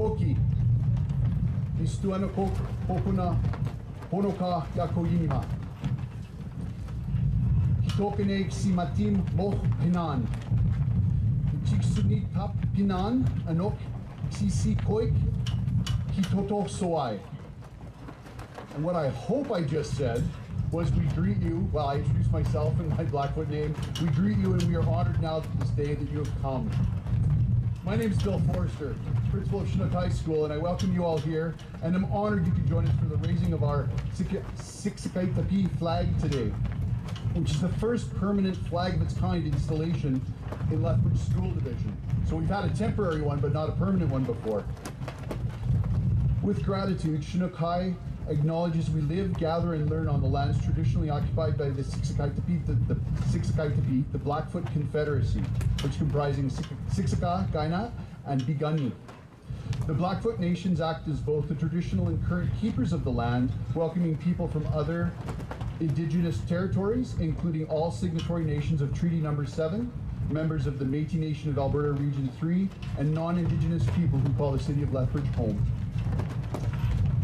Oki. Istuano Popuna Honoka Yakoyinima. Hitokenek Simatim Moch Pinan. Chiksuni Tap Pinan Anok Sisi Koik Kitoto Soai. And what I hope I just said was we greet you, well, I introduced myself and my Blackfoot name. We greet you and we are honored now this day that you have come. My name is Bill Forrester, principal of Chinook High School, and I welcome you all here, and I'm honored you could join us for the raising of our Siksikaitsitapi flag today, which is the first permanent flag of its kind installation in Lethbridge School Division. So we've had a temporary one, but not a permanent one before. With gratitude, Chinook High acknowledges we live, gather, and learn on the lands traditionally occupied by the Siksikaitapi, the Blackfoot Confederacy, which comprising Siksikaitsitapi and Bigani. The Blackfoot nations act as both the traditional and current keepers of the land, welcoming people from other Indigenous territories, including all signatory nations of Treaty Number 7, members of the Métis Nation of Alberta Region 3, and non-Indigenous people who call the city of Lethbridge home.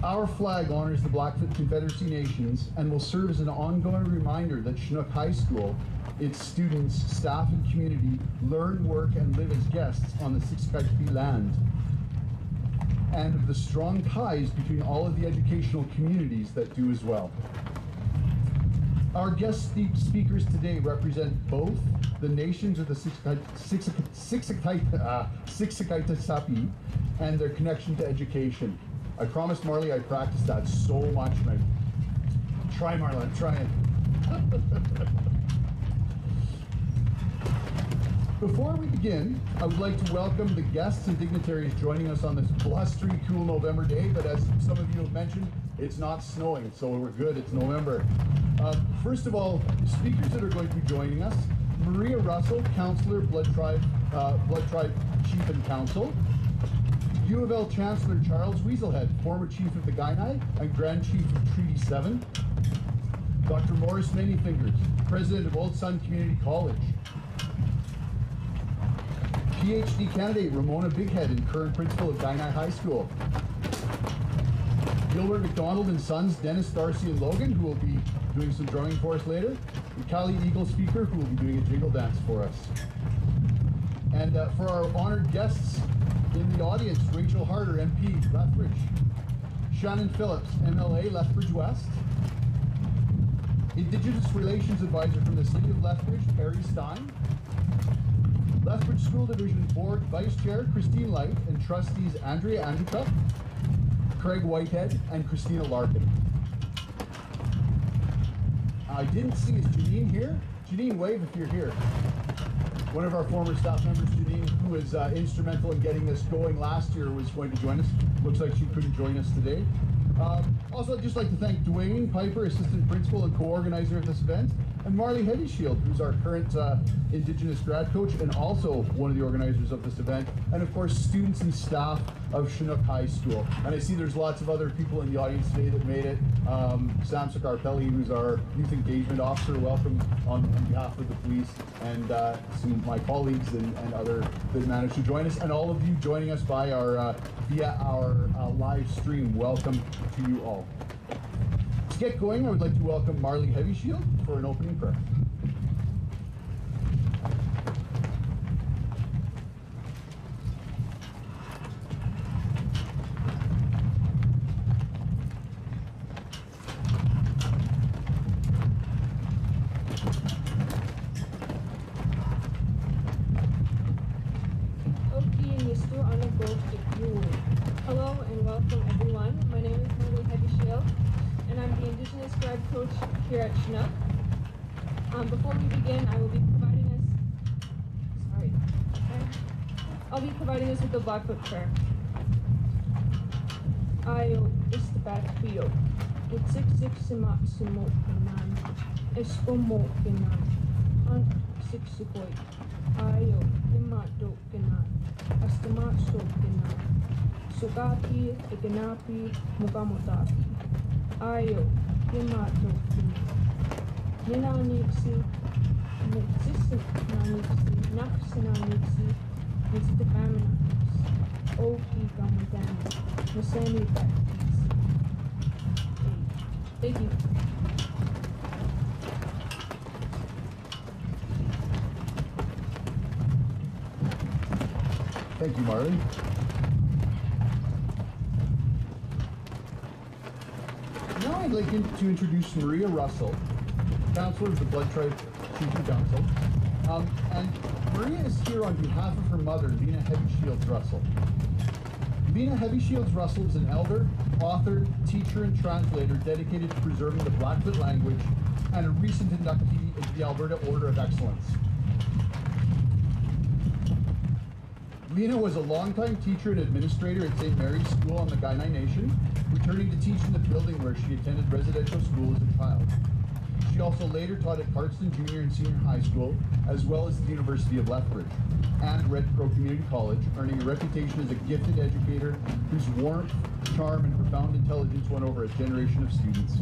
Our flag honors the Blackfoot Confederacy nations and will serve as an ongoing reminder that Chinook High School, its students, staff, and community learn, work, and live as guests on the Siksikaitsitapi land, and of the strong ties between all of the educational communities that do as well. Our guest speakers today represent both the nations of the Siksikaitsitapi and their connection to education. I promised Marley I'd practice that so much, and I try, Marla, I'm trying. Before we begin, I would like to welcome the guests and dignitaries joining us on this blustery, cool November day, but as some of you have mentioned, it's not snowing, so we're good, it's November. First of all, the speakers that are going to be joining us, Maria Russell, Councillor, Blood Tribe Chief and Council, Uofl Chancellor Charles Weaselhead, former Chief of the Kainai and Grand Chief of Treaty 7, Dr. Morris Manyfingers, President of Old Sun Community College, PhD candidate Ramona Bighead and current principal of Kainai High School, Gilbert McDonald and Sons, Dennis, Darcy, and Logan, who will be doing some drumming for us later, and Callie Eagle Speaker, who will be doing a jingle dance for us. And for our honored guests in the audience, Rachel Harder, MP, Lethbridge, Shannon Phillips, MLA, Lethbridge West, Indigenous Relations Advisor from the City of Lethbridge, Perry Stein, Lethbridge School Division Board Vice Chair Christine Light, and Trustees Andrea Andruchuk, Craig Whitehead, and Christina Larkin. I didn't see, is Janine here? Janine, wave if you're here. One of our former staff members, Janine, who was instrumental in getting this going last year, was going to join us. Looks like she couldn't join us today. Also, I'd just like to thank Dwayne Piper, Assistant Principal and Co-Organizer of this event, and Marley Heavyshield, who's our current Indigenous grad coach and also one of the organizers of this event, and of course, students and staff of Chinook High School. And I see there's lots of other people in the audience today that made it. Sam Sakarpelli, who's our Youth Engagement Officer, welcome on behalf of the police, and some of my colleagues and other that managed to join us, and all of you joining us by our via our live stream. Welcome to you all. To get going, I would like to welcome Marley Heavyshield for an opening prayer. Hello and welcome everyone. My name is Marley Heavyshield and I'm the Indigenous grad coach here at Chinook. Before we begin, I'll be providing us with the Blackfoot prayer. Ayo istabat pio, simak sumok kenan, eskomok kenan, hunt siksikoi. Ayo imato kenan, astamat so kenan. Sukati, Ikanapi, Mukamotaki. Ayo, Himato, Ninanixi, Nixis, Naxinanixi, Mr. Kamanas, Oki Gamu, and then the same effect. Thank you. Thank you, Marley. Now I'd like to introduce Maria Russell, Councillor of the Blood Tribe Chieftain Council. And Maria is here on behalf of her mother, Lena Heavy Shields Russell. Lena Heavy Shields Russell is an elder, author, teacher, and translator dedicated to preserving the Blackfoot language and a recent inductee into the Alberta Order of Excellence. Lena was a longtime teacher and administrator at St. Mary's School on the Kainai Nation, returning to teach in the building where she attended residential school as a child. She also later taught at Cardston Junior and Senior High School, as well as the University of Lethbridge and Red Crow Community College, earning a reputation as a gifted educator whose warmth, charm, and profound intelligence won over a generation of students.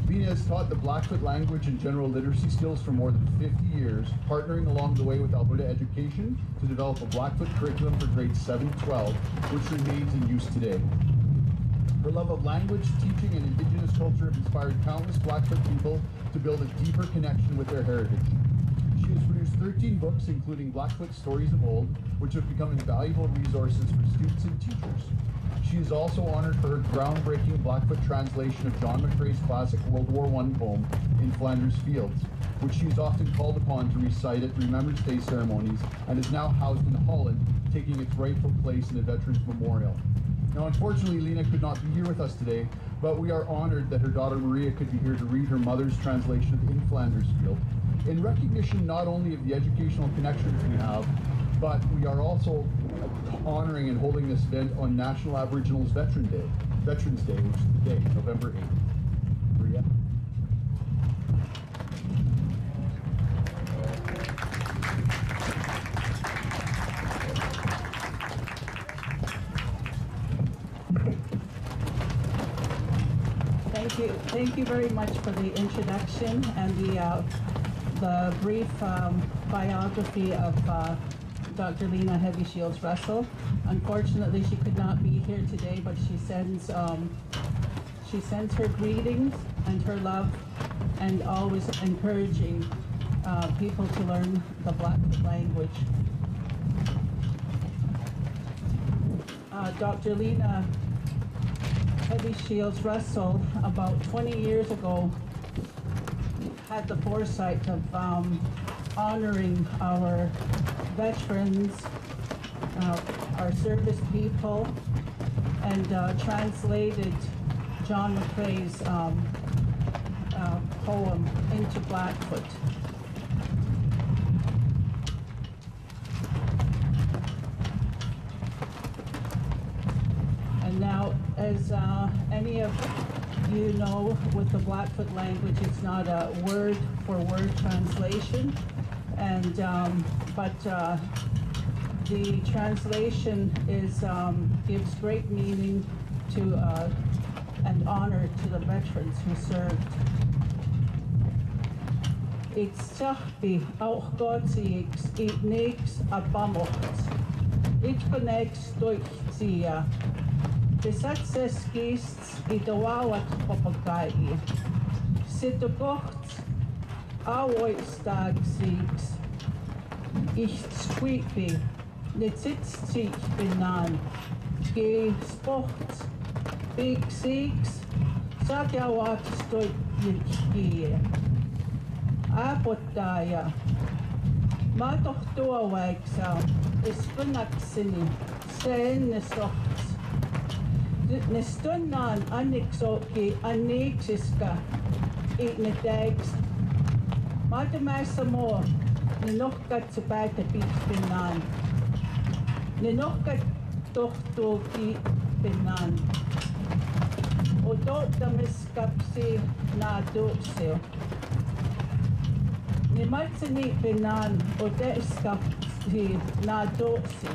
Lena has taught the Blackfoot language and general literacy skills for more than 50 years, partnering along the way with Alberta Education to develop a Blackfoot curriculum for grades 7 to 12, which remains in use today. Her love of language, teaching, and Indigenous culture have inspired countless Blackfoot people to build a deeper connection with their heritage. She has produced 13 books, including Blackfoot Stories of Old, which have become invaluable resources for students and teachers. She is also honored for her groundbreaking Blackfoot translation of John McCrae's classic World War I poem, In Flanders Fields, which she is often called upon to recite at Remembrance Day ceremonies and is now housed in Holland, taking its rightful place in a Veterans Memorial. Now, unfortunately, Lena could not be here with us today, but we are honored that her daughter Maria could be here to read her mother's translation of In Flanders Field, in recognition not only of the educational connections we have, but we are also honoring and holding this event on National Aboriginals Veterans Day, which is today, November 8th. Maria? Thank you very much for the introduction and the brief biography of Dr. Lena Heavy Shields Russell. Unfortunately, she could not be here today, but she sends her greetings and her love, and always encouraging people to learn the Blackfoot language. Dr. Lena Heavy Shields Russell, about 20 years ago, had the foresight of honoring our veterans, our service people, and translated John McCrae's poem into Blackfoot. And now, as any of you know, with the Blackfoot language, it's not a word-for-word translation, and but the translation gives great meaning to and honor to the veterans who served. Iksahpi auhkotsiiks itniks apamohts. Itkoneks toitsia. Besatseskist itawawat papagai. Sitokocht awoistagsiiks. Ichtskwipi. Nitsitsik binan. Ge sport. Big six. Sakyawat stoitjie. Apotaya. Matohtua vaiksa. Ispunaksini. Seennesoht. Nestunnan anniksoki anniksiska itnetäiks. Maatamäessä moo ne nohkat se päätä pitpinnaan. Ne nohkat tohtuuki pinnaan. Odottamiskapsi naatuuksio. Ne matseni pinnaan odeiskapsi naatuuksi.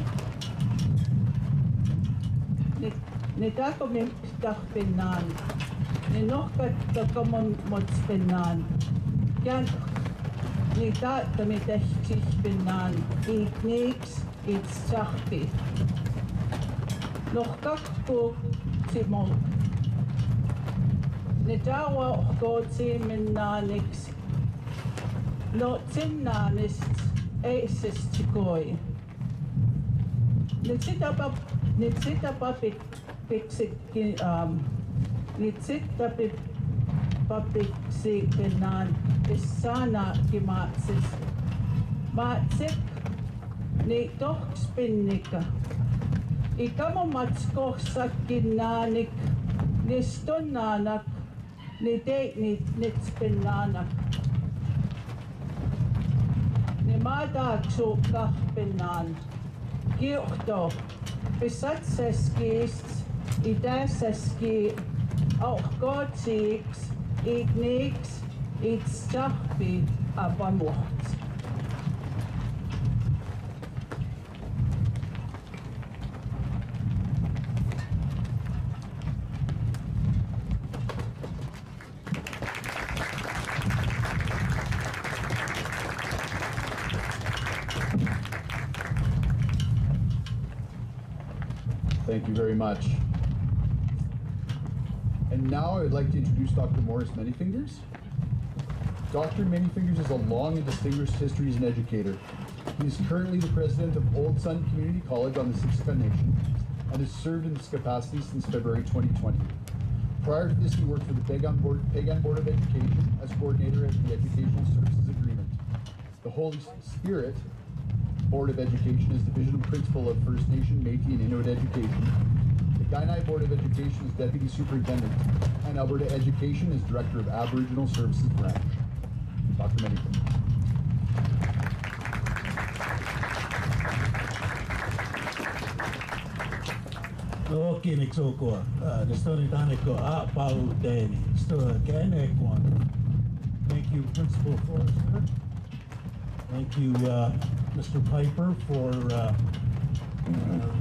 Ne takomim tahpinnaan. Ne nohkat takomon motspinnaan. Kään ne taattami tehtispinnaan. Iikniiks itsahpi. Nohkakku Timon. Nidawa Goti Minanix. No Timnanis Asis Chikoi. Nitsitapa Nitsitapiksikinan Isana Kimatsis. Matsik Ni Tohspinnika. Ikamo matskohsakinanik Nistonanak Ni date Nitspinanak. Ni Madaksu Kahpinan. Kirchto, Besatzeskist, Idaseski, auch Gottsiks, Igniks, Itstachbi, Abamocht. Thank you very much. And now I'd like to introduce Dr. Morris Manyfingers. Dr. Manyfingers has a long and distinguished history as an educator. He is currently the president of Old Sun Community College on the Siksika Nation and has served in this capacity since February 2020. Prior to this, he worked for the Pagan Board of Education as coordinator of the Educational Services Agreement. The Holy Spirit Board of Education is Division Principal of First Nation, Métis, and Inuit Education. The Kainai Board of Education is Deputy Superintendent, and Alberta Education is Director of Aboriginal Services Branch. Dr. Manyfingers. Okay, Nixoko, the story Daniko, Pau Danny, Story Ganekwan. Thank you, Principal Forrester. Thank you, Mr. Piper, for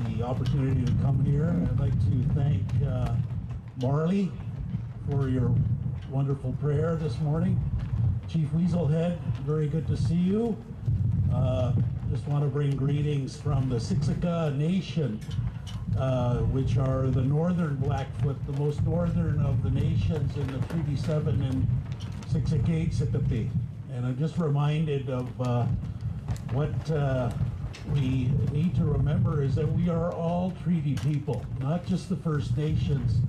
the opportunity to come here. I'd like to thank Marley for your wonderful prayer this morning. Chief Weaselhead, very good to see you. Just want to bring greetings from the Siksika Nation, which are the northern Blackfoot, the most northern of the nations in the Treaty 7 and Siksikaitsitapi. And I'm just reminded of what we need to remember is that we are all treaty people, not just the First Nations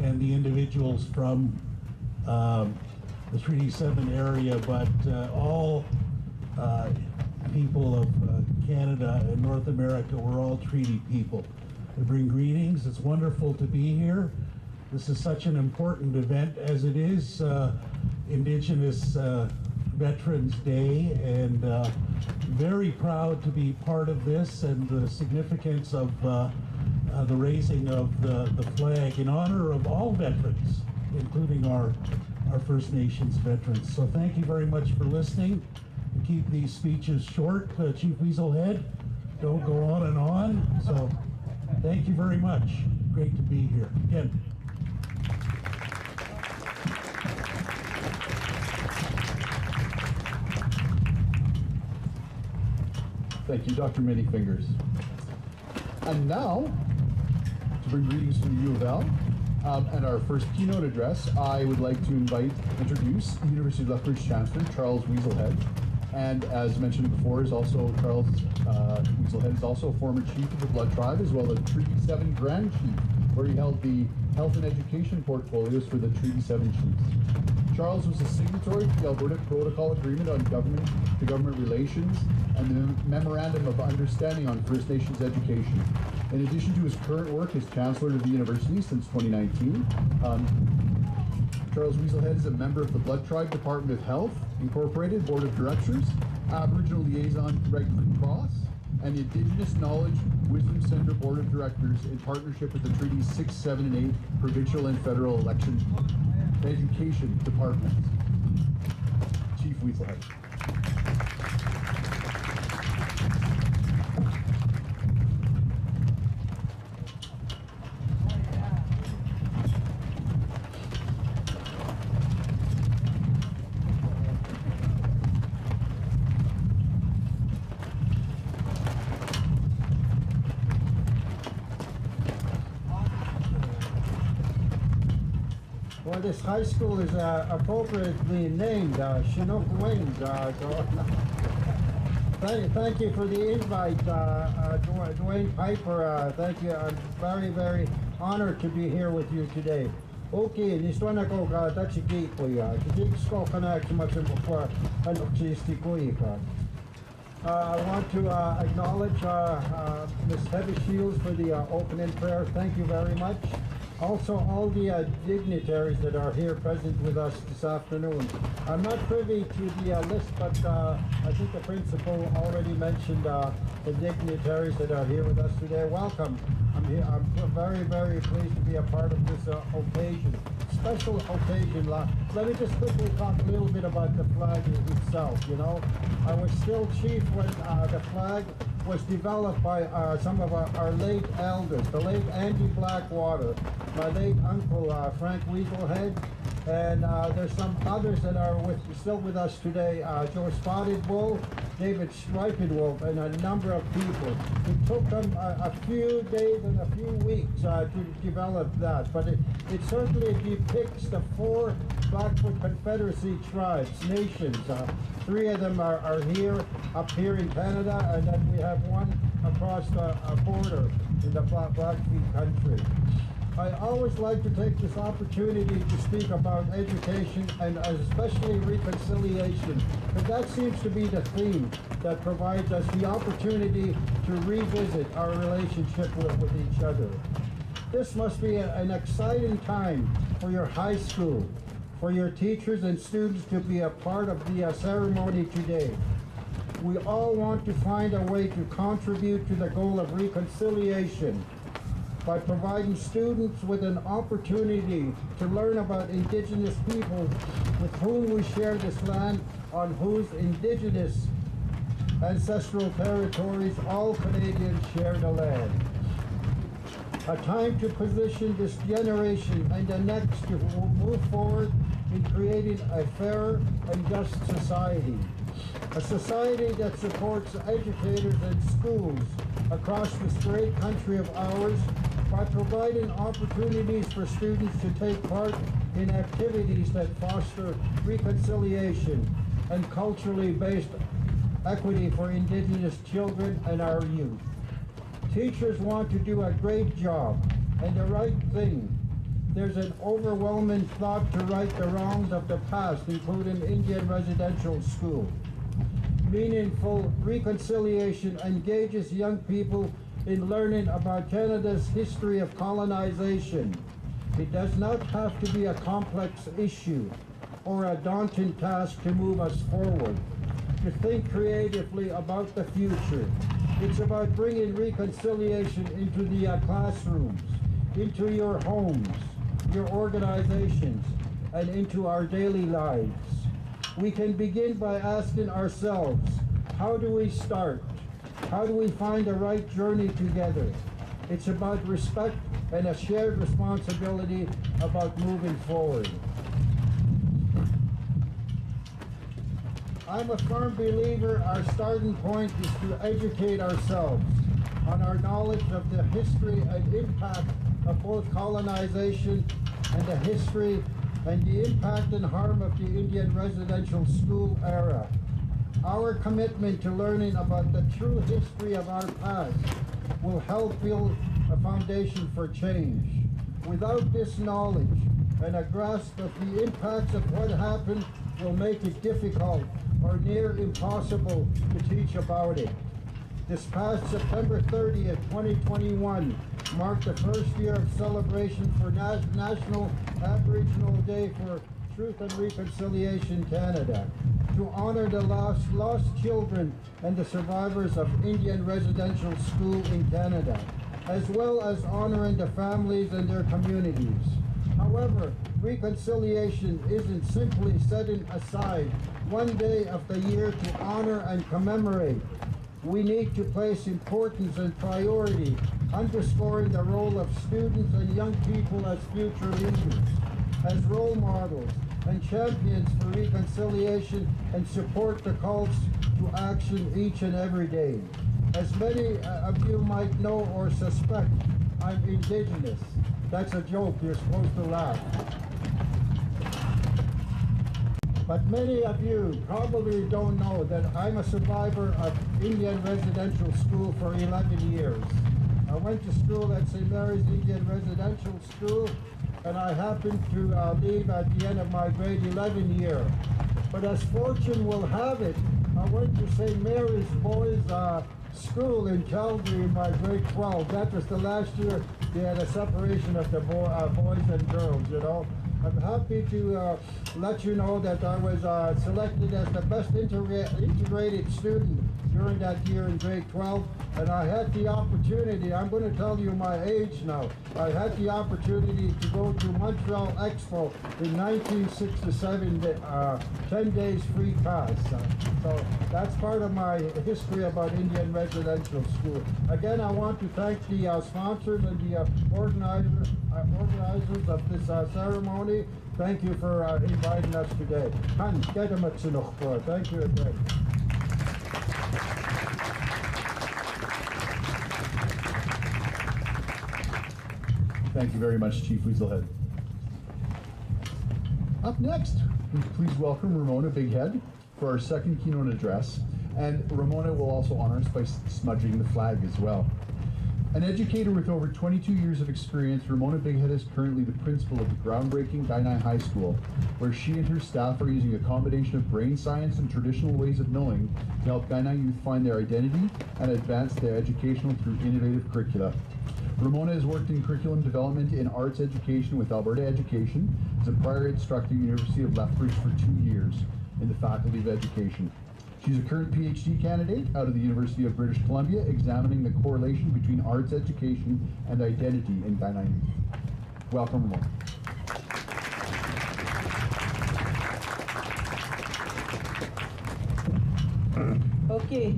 and the individuals from the Treaty 7 area, but all people of Canada and North America. We're all treaty people. I bring greetings. It's wonderful to be here. This is such an important event as it is Indigenous Veterans Day, and very proud to be part of this and the significance of the raising of the flag in honor of all veterans, including our First Nations veterans. So thank you very much for listening. Keep these speeches short, Chief Weaselhead. Don't go on and on. So thank you very much. Great to be here. Again. Thank you, Dr. Manyfingers. And now, to bring greetings from the Uofl and our first keynote address, I would like to introduce University of Lethbridge Chancellor Charles Weaselhead. And as mentioned before, Weaselhead is also a former chief of the Blood Tribe, as well as Treaty 7 Grand Chief, where he held the health and education portfolios for the Treaty 7 chiefs. Charles was a signatory to the Alberta Protocol Agreement on Government-to-Government Relations and the Memorandum of Understanding on First Nations Education. In addition to his current work as Chancellor of the University since 2019, Charles Weaselhead is a member of the Blood Tribe Department of Health Incorporated Board of Directors, Aboriginal Liaison Red Cross, and the Indigenous Knowledge Wisdom Center Board of Directors in partnership with the Treaties 6, 7, and 8 Provincial and Federal Election Education Departments. Chief Weaselhead. Well, this high school is appropriately named Chinook Wings. Thank you for the invite, Dwayne Piper. Thank you. I'm very, very honored to be here with you today. Okay, nisto na ko ka tachiki ko ya. Tachiki ko kana kumatin before ano chisti ko ka. I want to acknowledge Ms. Heavy Shields for the opening prayer. Thank you very much. Also, all the dignitaries that are here present with us this afternoon. I'm not privy to the list, but I think the principal already mentioned the dignitaries that are here with us today. Welcome. I'm very, very pleased to be a part of this occasion, special occasion. Let me just quickly talk a little bit about the flag itself. You know, I was still chief when the flag was developed by some of our late elders, the late Andy Blackwater, my late uncle Frank Weaselhead, and there's some others that are still with us today, Joe Spotted Wolf, David Striped Wolf, and a number of people. It took them a few days and a few weeks to develop that, but it certainly depicts the 4 Blackfoot Confederacy tribes, nations. 3 of them are up here in Canada, and then we have one across the border in the Blackfeet country. I always like to take this opportunity to speak about education and especially reconciliation, because that seems to be the theme that provides us the opportunity to revisit our relationship with each other. This must be an exciting time for your high school, for your teachers and students to be a part of the ceremony today. We all want to find a way to contribute to the goal of reconciliation by providing students with an opportunity to learn about Indigenous people with whom we share this land, on whose Indigenous ancestral territories all Canadians share the land. A time to position this generation and the next to move forward in creating a fairer and just society. A society that supports educators and schools across this great country of ours by providing opportunities for students to take part in activities that foster reconciliation and culturally based equity for Indigenous children and our youth. Teachers want to do a great job and the right thing. There's an overwhelming thought to right the wrongs of the past, including Indian residential school. Meaningful reconciliation engages young people in learning about Canada's history of colonization. It does not have to be a complex issue or a daunting task to move us forward, to think creatively about the future. It's about bringing reconciliation into the classrooms, into your homes, your organizations, and into our daily lives. We can begin by asking ourselves, how do we start? How do we find the right journey together? It's about respect and a shared responsibility about moving forward. I'm a firm believer our starting point is to educate ourselves on our knowledge of the history and impact of both colonization and the history and the impact and harm of the Indian residential school era. Our commitment to learning about the true history of our past will help build a foundation for change. Without this knowledge and a grasp of the impacts of what happened will make it difficult or near impossible to teach about it. This past September 30th, 2021 marked the first year of celebration for National Aboriginal Day for Truth and Reconciliation Canada, to honor the lost children and the survivors of Indian residential school in Canada, as well as honoring the families and their communities. However, reconciliation isn't simply setting aside one day of the year to honor and commemorate. We need to place importance and priority, underscoring the role of students and young people as future leaders, as role models and champions for reconciliation, and support the calls to action each and every day. As many of you might know or suspect, I'm Indigenous. That's a joke, you're supposed to laugh. But many of you probably don't know that I'm a survivor of Indian residential school for 11 years. I went to school at St. Mary's Indian Residential School, and I happened to leave at the end of my grade 11 year. But as fortune will have it, I went to St. Mary's Boys School in Calgary in my grade 12. That was the last year they had a separation of the boys and girls, you know. I'm happy to let you know that I was selected as the best integrated student during that year in grade 12, and I had the opportunity, I'm going to tell you my age now, I had the opportunity to go to Montreal Expo in 1967, 10 days free pass. So that's part of my history about Indian residential school. Again, I want to thank the sponsors and the organizers of this ceremony. Thank you for inviting us today. Thank you again. Thank you very much, Chief Weaselhead. Up next, please welcome Ramona Bighead for our second keynote address. And Ramona will also honor us by smudging the flag as well. An educator with over 22 years of experience, Ramona Bighead is currently the principal of the groundbreaking Kainai High School, where she and her staff are using a combination of brain science and traditional ways of knowing to help Kainai youth find their identity and advance their education through innovative curricula. Ramona has worked in curriculum development in arts education with Alberta Education as a prior instructor at the University of Lethbridge for 2 years in the Faculty of Education. She's a current PhD candidate out of the University of British Columbia, examining the correlation between arts education and identity in Kainai youth. Welcome, Ramona. Okay.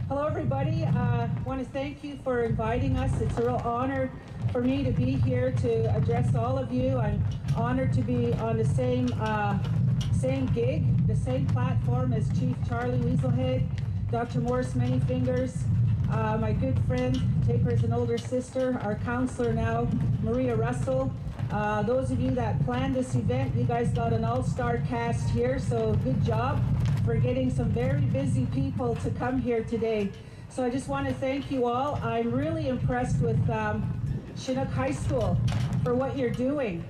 Hello everybody, I want to thank you for inviting us. It's a real honor for me to be here to address all of you. I'm honored to be on the same gig, the same platform as Chief Charlie Weaselhead, Dr. Morris Many Fingers, my good friend, take her as an older sister, our counselor now, Maria Russell. Those of you that planned this event, you guys got an all-star cast here, so good job for getting some very busy people to come here today. So I just want to thank you all. I'm really impressed with Chinook High School for what you're doing.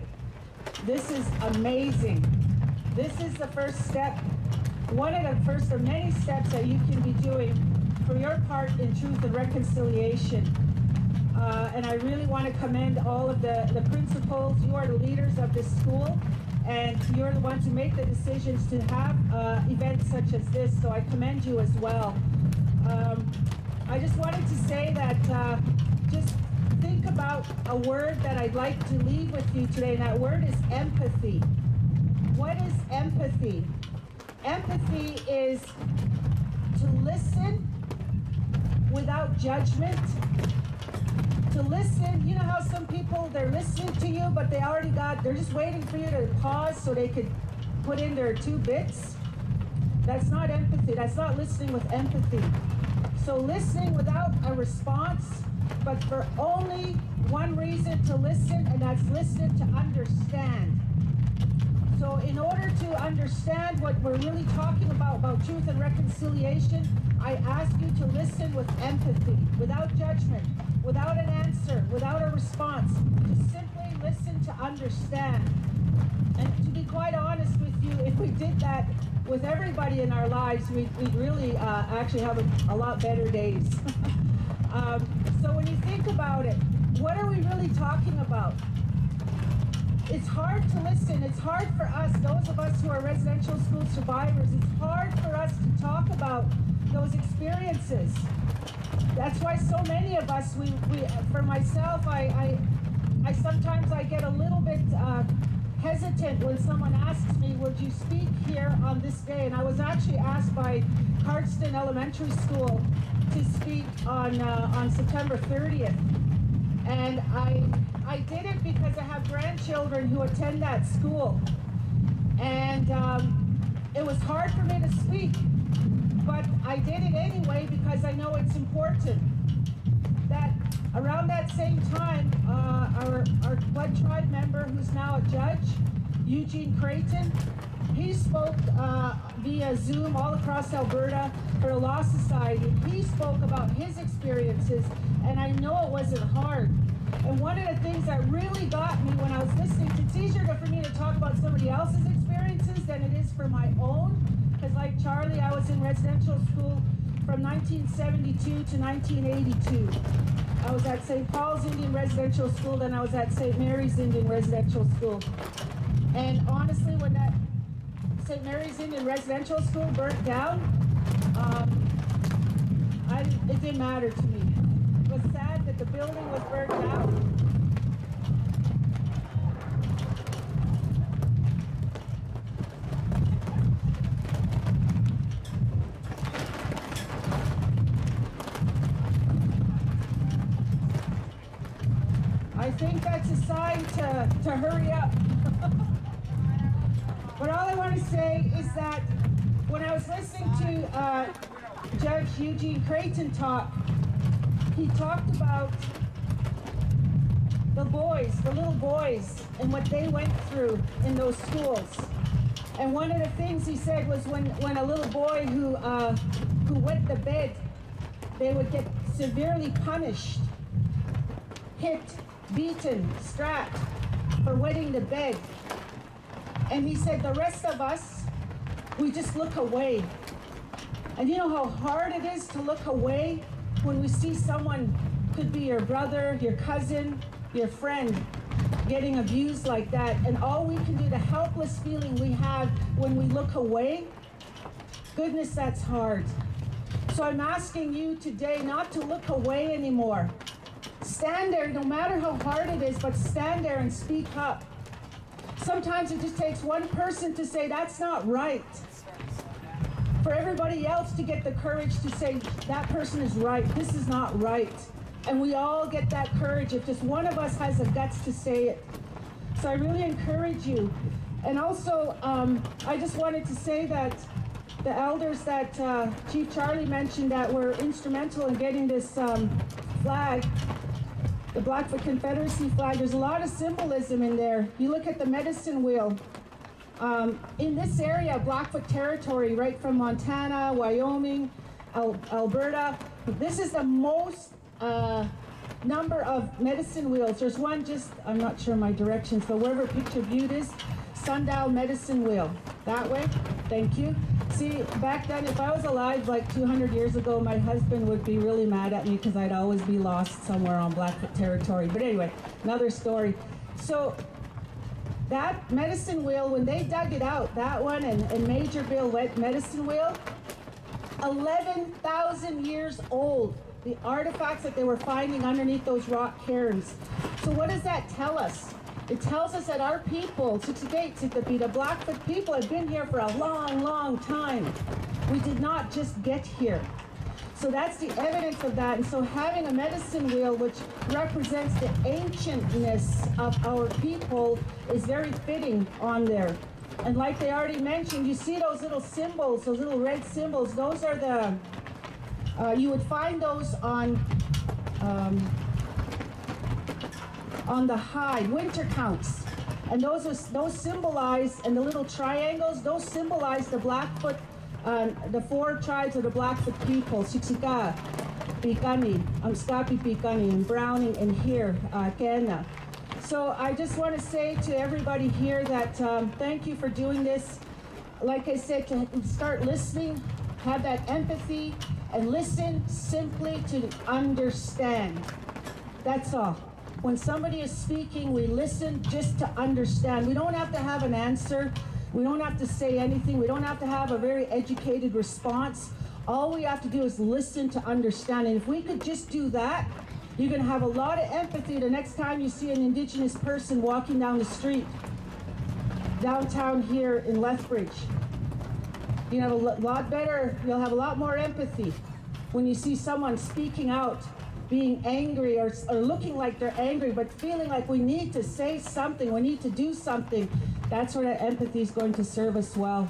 This is amazing. This is the first step, one of the first of many steps that you can be doing for your part in truth and reconciliation. And I really want to commend all of the principals. You are the leaders of this school, and you're the ones who make the decisions to have events such as this, so I commend you as well. I just wanted to say that just think about a word that I'd like to leave with you today, and that word is empathy. What is empathy? Empathy is to listen without judgment. To listen, you know how some people, they're listening to you, but they're just waiting for you to pause so they could put in their 2 bits. That's not empathy. That's not listening with empathy. So listening without a response, but for only one reason to listen, and that's listen to understand. So in order to understand what we're really talking about truth and reconciliation, I ask you to listen with empathy, without judgment, without an answer, without a response. Just simply listen to understand. And to be quite honest with you, if we did that with everybody in our lives, we'd really actually have a lot better days. So when you think about it, what are we really talking about? It's hard to listen. It's hard for us, those of us who are residential school survivors, it's hard for us to talk about those experiences. That's why so many of us, we for myself, I sometimes I get a little bit hesitant when someone asks me, would you speak here on this day? And I was actually asked by Cardston Elementary School to speak on September 30th. And I did it because I have grandchildren who attend that school. And it was hard for me to speak, but I did it anyway because I know it's important that Around that same time, our Blood Tribe member, who's now a judge, Eugene Creighton, he spoke via Zoom all across Alberta for the Law Society. He spoke about his experiences, and I know it wasn't hard. And one of the things that really got me when I was listening, it's easier for me to talk about somebody else's experiences than it is for my own. Because like Charlie, I was in residential school from 1972 to 1982. I was at St. Paul's Indian Residential School, then I was at St. Mary's Indian Residential School. And honestly, when that St. Mary's Indian Residential School burnt down, it didn't matter to me. It was sad that the building was burnt down. I think that's a sign to hurry up. But all I want to say is that when I was listening to Judge Eugene Creighton talk, he talked about the boys, the little boys, and what they went through in those schools. And one of the things he said was when a little boy who wet the bed, they would get severely punished, hit, beaten, strapped for wetting the bed. And he said the rest of us, we just look away. And you know how hard it is to look away when we see someone, could be your brother, your cousin, your friend, getting abused like that. And all we can do, the helpless feeling we have when we look away, goodness, that's hard. So I'm asking you today not to look away anymore. Stand there, no matter how hard it is, but stand there and speak up. Sometimes it just takes one person to say, that's not right. For everybody else to get the courage to say, that person is right, this is not right. And we all get that courage if just one of us has the guts to say it. So I really encourage you. And also, I just wanted to say that the elders that Chief Charlie mentioned that were instrumental in getting this flag, the Blackfoot Confederacy flag, there's a lot of symbolism in there. You look at the medicine wheel. In this area, Blackfoot territory, right from Montana, Wyoming, Alberta, this is the most number of medicine wheels. There's one just, I'm not sure my directions, but wherever picture viewed is, sundial medicine wheel. That way, thank you. See, back then, if I was alive like 200 years ago, my husband would be really mad at me because I'd always be lost somewhere on Blackfoot territory. But anyway, another story. So that medicine wheel, when they dug it out, that one and Major Bill medicine wheel, 11,000 years old. The artifacts that they were finding underneath those rock cairns. So what does that tell us? It tells us that our people, Siksikaitsitapi, the Blackfoot people, have been here for a long, long time. We did not just get here. So that's the evidence of that. And so having a medicine wheel, which represents the ancientness of our people, is very fitting on there. And like they already mentioned, you see those little symbols, those little red symbols, those are the, you would find those on the hide, winter counts. And those symbolize, and the little triangles, those symbolize the Blackfoot, the four tribes of the Blackfoot people, Siksika, Pikani, Amskapi Pikani, and Browning, and here, Kena. So I just want to say to everybody here that thank you for doing this. Like I said, to start listening, have that empathy, and listen simply to understand. That's all. When somebody is speaking, we listen just to understand. We don't have to have an answer. We don't have to say anything. We don't have to have a very educated response. All we have to do is listen to understand. And if we could just do that, you're going to have a lot of empathy the next time you see an Indigenous person walking down the street downtown here in Lethbridge. You have a lot better, you'll have a lot more empathy when you see someone speaking out, being angry or looking like they're angry, but feeling like we need to say something, we need to do something. That's where that empathy is going to serve us well.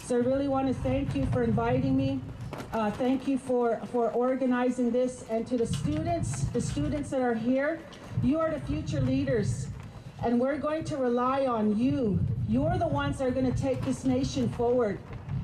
So I really want to thank you for inviting me. Thank you for organizing this, and to the students that are here, you are the future leaders, and we're going to rely on you. You're the ones that are going to take this nation forward.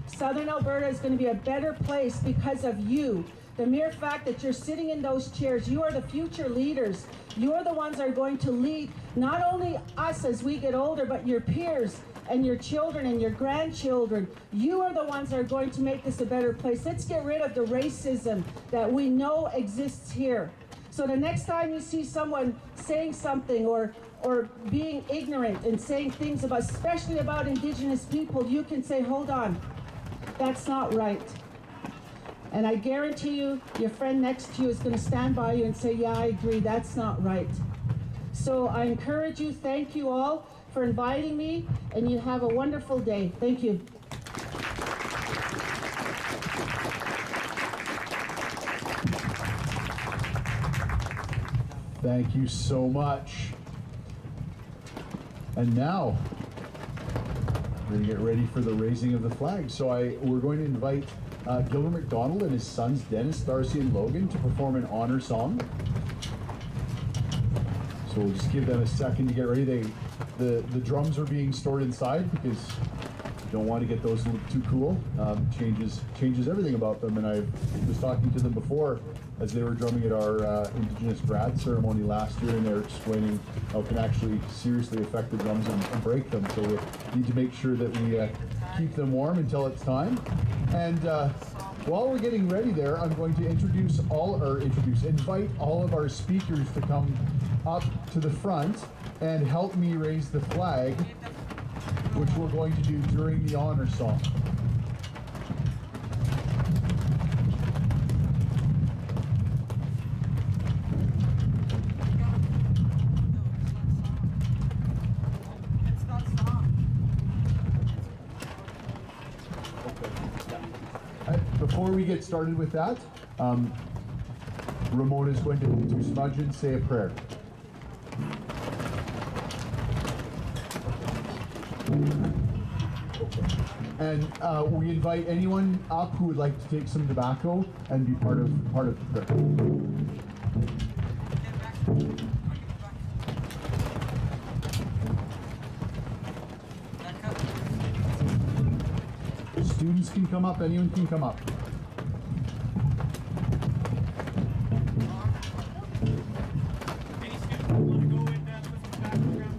Southern Alberta is going to be a better place because of you. The mere fact that you're sitting in those chairs, you are the future leaders. You're the ones that are going to lead not only us as we get older, but your peers and your children and your grandchildren. You are the ones that are going to make this a better place. Let's get rid of the racism that we know exists here. So the next time you see someone saying something or being ignorant and saying things about, especially about Indigenous people, you can say, hold on, that's not right. And I guarantee you, your friend next to you is going to stand by you and say, yeah, I agree, that's not right. So I encourage you, thank you all for inviting me, and you have a wonderful day. Thank you. Thank you so much. And now, we're going to get ready for the raising of the flag. So we're going to invite Gilbert McDonald and his sons Dennis, Darcy, and Logan to perform an honor song. So we'll just give them a second to get ready. The drums are being stored inside because you don't want to get those too cool. Changes everything about them. And I was talking to them before as they were drumming at our Indigenous grad ceremony last year, and they're explaining how it can actually seriously affect the drums and break them. So we need to make sure that we keep them warm until it's time. And while we're getting ready there, I'm going to invite all of our speakers to come up to the front and help me raise the flag, which we're going to do during the honor song. Before we get started with that, Ramona is going to smudge and say a prayer. And we invite anyone up who would like to take some tobacco and be part of the prayer. Students can come up, anyone can come up. Any student want to go in and put some tobacco around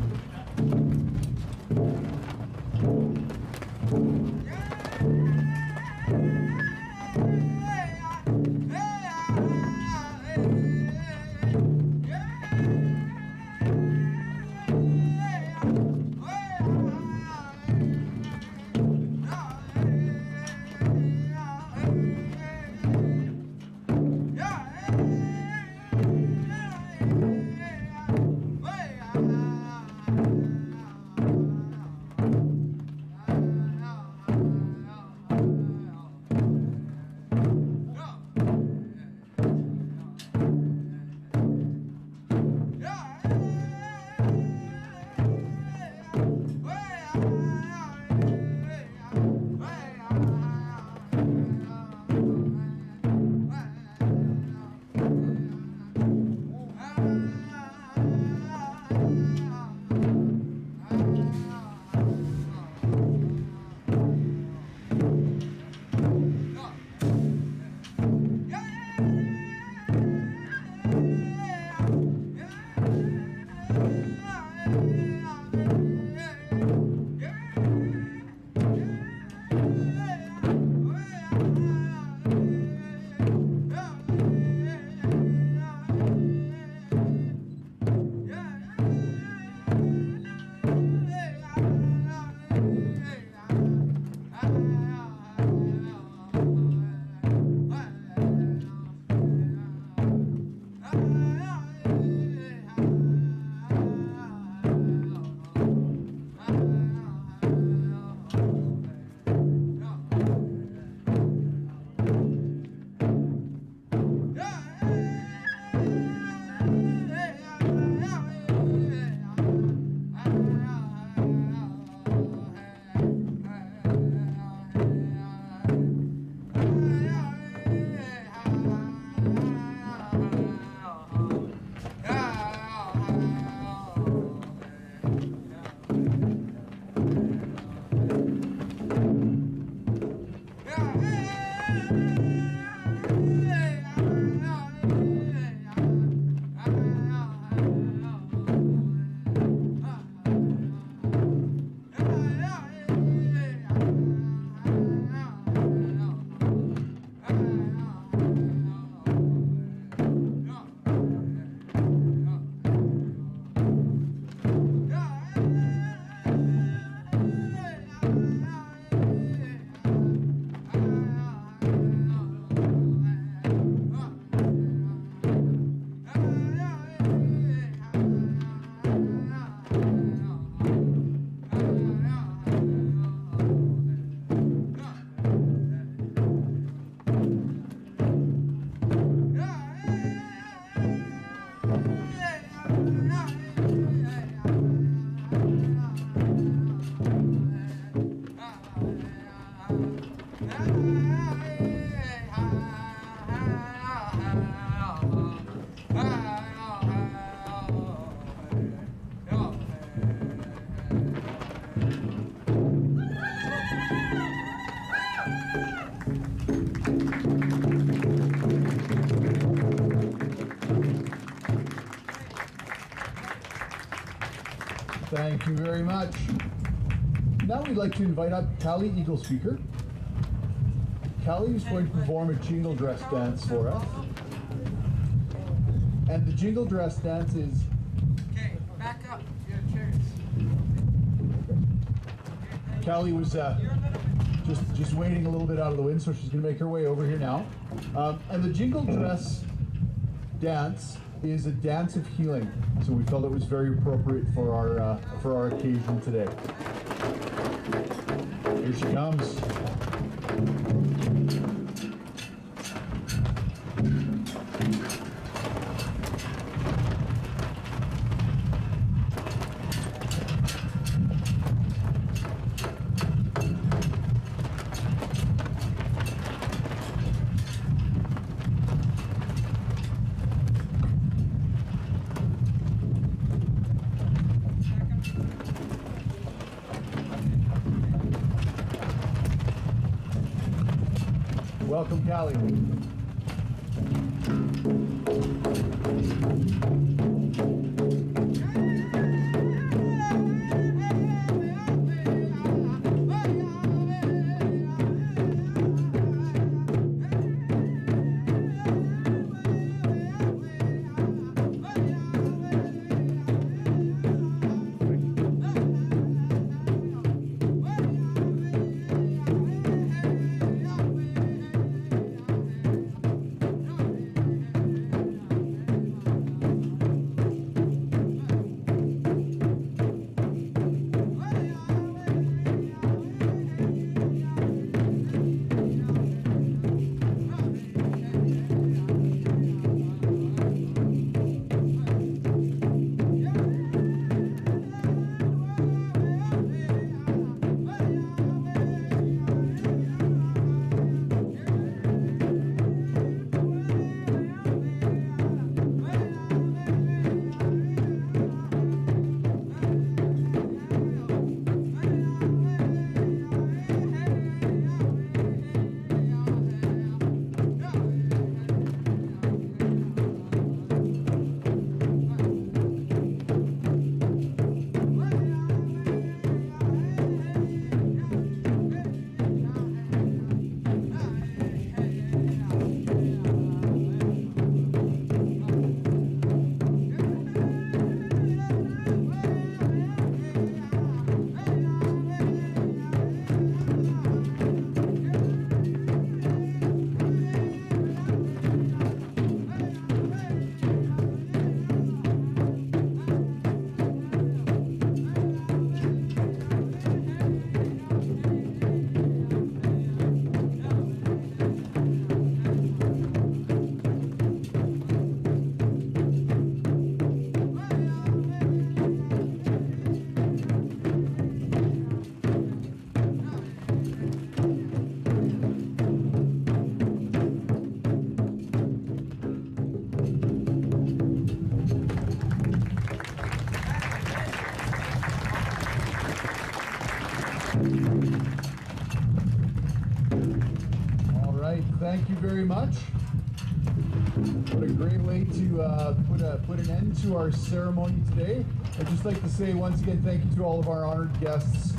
Thank you very much. Now we'd like to invite up Callie Eagle Speaker. Callie is going to perform a jingle dress dance for us. And the jingle dress dance is... Okay, back up. Your chairs. Callie was just waiting a little bit out of the wind, so she's going to make her way over here now. And the jingle dress dance is a dance of healing, so we felt it was very appropriate for our occasion today. Here she comes. Welcome, Callie. All right, thank you very much. What a great way to put an end to our ceremony today. I'd just like to say once again thank you to all of our honored guests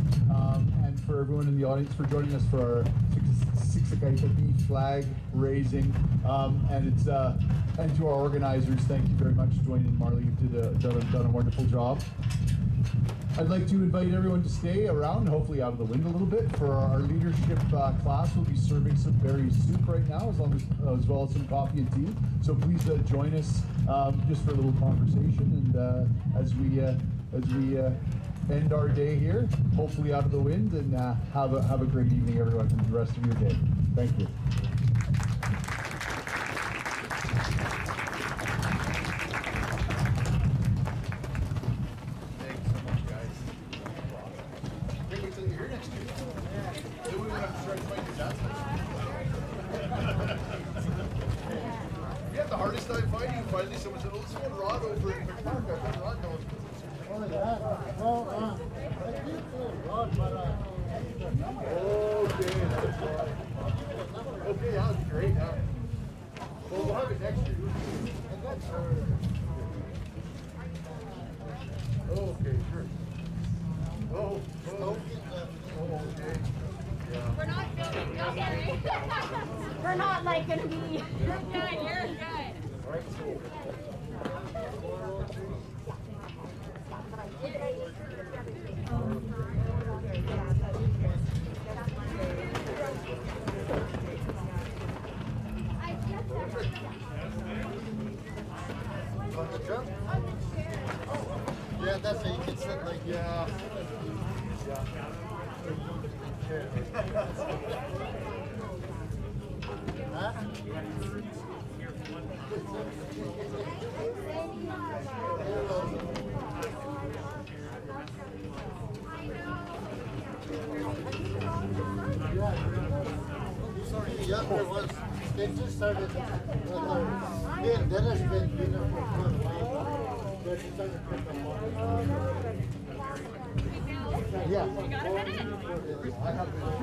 and for everyone in the audience for joining us for our Siksikaitsitapi flag raising, and to our organizers, thank you very much. Joining Marley, you've done a wonderful job. I'd like to invite everyone to stay around, hopefully out of the wind a little bit, for our leadership class. We'll be serving some berry soup right now, as well as some coffee and tea. So please join us just for a little conversation, and as we end our day here, hopefully out of the wind, and have a great evening, everyone, and the rest of your day. Thank you. Okay, that was great. Well, we'll have it next year. Okay, sure. We're not filming, don't worry. We're not like gonna be. You're good, you're good. On the truck? Yeah, that's it. You can sit like, yeah. Huh? Sorry, the younger ones, they just started, me and Dennis been there for quite a while. They just started to pick up on it. Yeah. You got a minute? I have been.